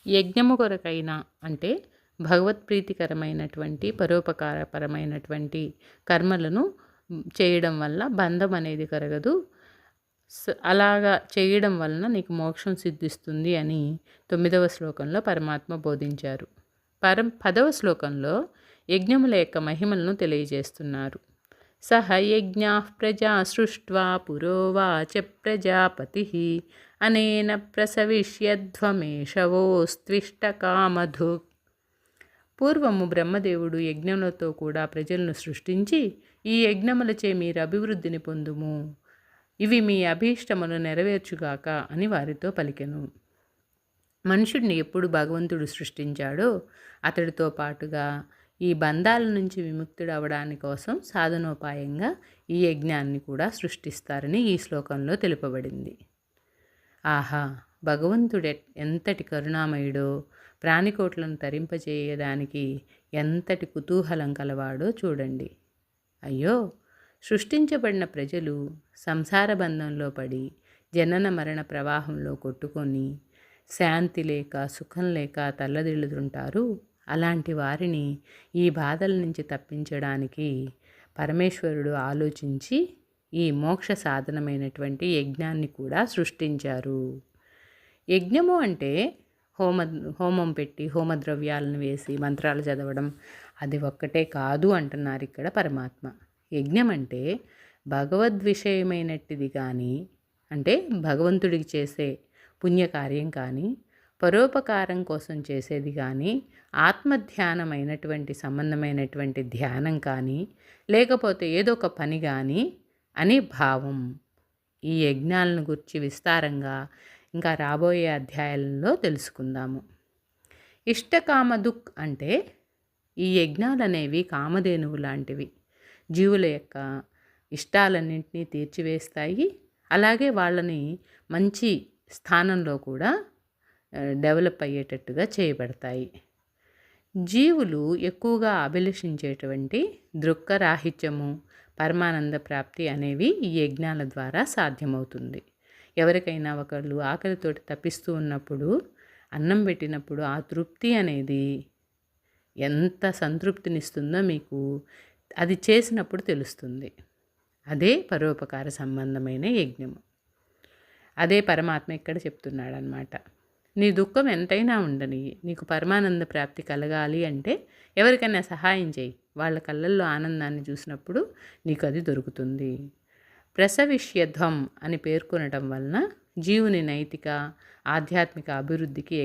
యజ్ఞము కొరకైన అంటే భగవత్ప్రీతికరమైనటువంటి పరోపకారపరమైనటువంటి కర్మలను చేయడం వల్ల బంధం అనేది కరగదు. అలాగా చేయడం వలన నీకు మోక్షం సిద్ధిస్తుంది అని 9వ శ్లోకంలో పరమాత్మ బోధించారు. 10వ శ్లోకంలో యజ్ఞముల యొక్క మహిమలను తెలియజేస్తున్నారు. సహ యజ్ఞా ప్రజా సృష్ట్వా పురోవాచ ప్రజాపతి అనేన ప్రసవిష్యధ్వమేషవోస్త్విష్టకామధు. పూర్వము బ్రహ్మదేవుడు యజ్ఞములతో కూడా ప్రజలను సృష్టించి, ఈ యజ్ఞములచే మీరు అభివృద్ధిని పొందుము, ఇవి మీ అభీష్టములు నెరవేర్చుగాక అని వారితో పలికెను. మనుషుడిని ఎప్పుడు భగవంతుడు సృష్టించాడో అతడితో పాటుగా ఈ బంధాల నుంచి విముక్తుడు అవడానికి కోసం సాధనోపాయంగా ఈ యజ్ఞాన్ని కూడా సృష్టిస్తారని ఈ శ్లోకంలో తెలుపబడింది. ఆహా, భగవంతుడు ఎంతటి కరుణామయుడో, ప్రాణికోట్లను తరింపజేయడానికి ఎంతటి కుతూహలం కలవాడో చూడండి. అయ్యో, సృష్టించబడిన ప్రజలు సంసార బంధంలో పడి జనన మరణ ప్రవాహంలో కొట్టుకొని శాంతి లేక సుఖం లేక తల్లదిల్లుతుంటారు. అలాంటి వారిని ఈ బాధల నుంచి తప్పించడానికి పరమేశ్వరుడు ఆలోచించి ఈ మోక్ష సాధనమైనటువంటి యజ్ఞాన్ని కూడా సృష్టించారు. యజ్ఞము అంటే హోమం పెట్టి హోమద్రవ్యాలను వేసి మంత్రాలు చదవడం అది ఒక్కటే కాదు అంటున్నారు ఇక్కడ పరమాత్మ. యజ్ఞం అంటే భగవద్విషయమైనటిది కానీ, అంటే భగవంతుడికి చేసే పుణ్యకార్యం కానీ, పరోపకారం కోసం చేసేది కానీ, ఆత్మధ్యానమైనటువంటి సంబంధమైనటువంటి ధ్యానం కానీ, లేకపోతే ఏదో ఒక పని కానీ అని భావం. ఈ యజ్ఞాలను గురించి విస్తారంగా ఇంకా రాబోయే అధ్యాయాలలో తెలుసుకుందాము. ఇష్టకామదుక్ అంటే ఈ యజ్ఞాలు అనేవి కామధేనువు లాంటివి. జీవుల యొక్క ఇష్టాలన్నింటినీ తీర్చివేస్తాయి. అలాగే వాళ్ళని మంచి స్థానంలో కూడా డెవలప్ అయ్యేటట్టుగా చేయబడతాయి. జీవులు ఎక్కువగా అభిలషించేటువంటి దృక్కరాహిత్యము, పరమానంద ప్రాప్తి అనేవి ఈ యజ్ఞాల ద్వారా సాధ్యమవుతుంది. ఎవరికైనా ఒకళ్ళు ఆకలితోటి తప్పిస్తూ ఉన్నప్పుడు అన్నం పెట్టినప్పుడు ఆ తృప్తి అనేది ఎంత సంతృప్తినిస్తుందో మీకు అది చేసినప్పుడు తెలుస్తుంది. అదే పరోపకార సంబంధమైన యజ్ఞము. అదే పరమాత్మ ఇక్కడ చెప్తున్నాడనమాట. నీ దుఃఖం ఎంతైనా ఉండని, నీకు పరమానంద ప్రాప్తి కలగాలి అంటే ఎవరికైనా సహాయం చేయి. వాళ్ళ కళ్ళల్లో ఆనందాన్ని చూసినప్పుడు నీకు అది దొరుకుతుంది. ప్రసవిష్యధ్వం అని పేర్కొనటం వలన జీవుని నైతిక ఆధ్యాత్మిక అభివృద్ధికి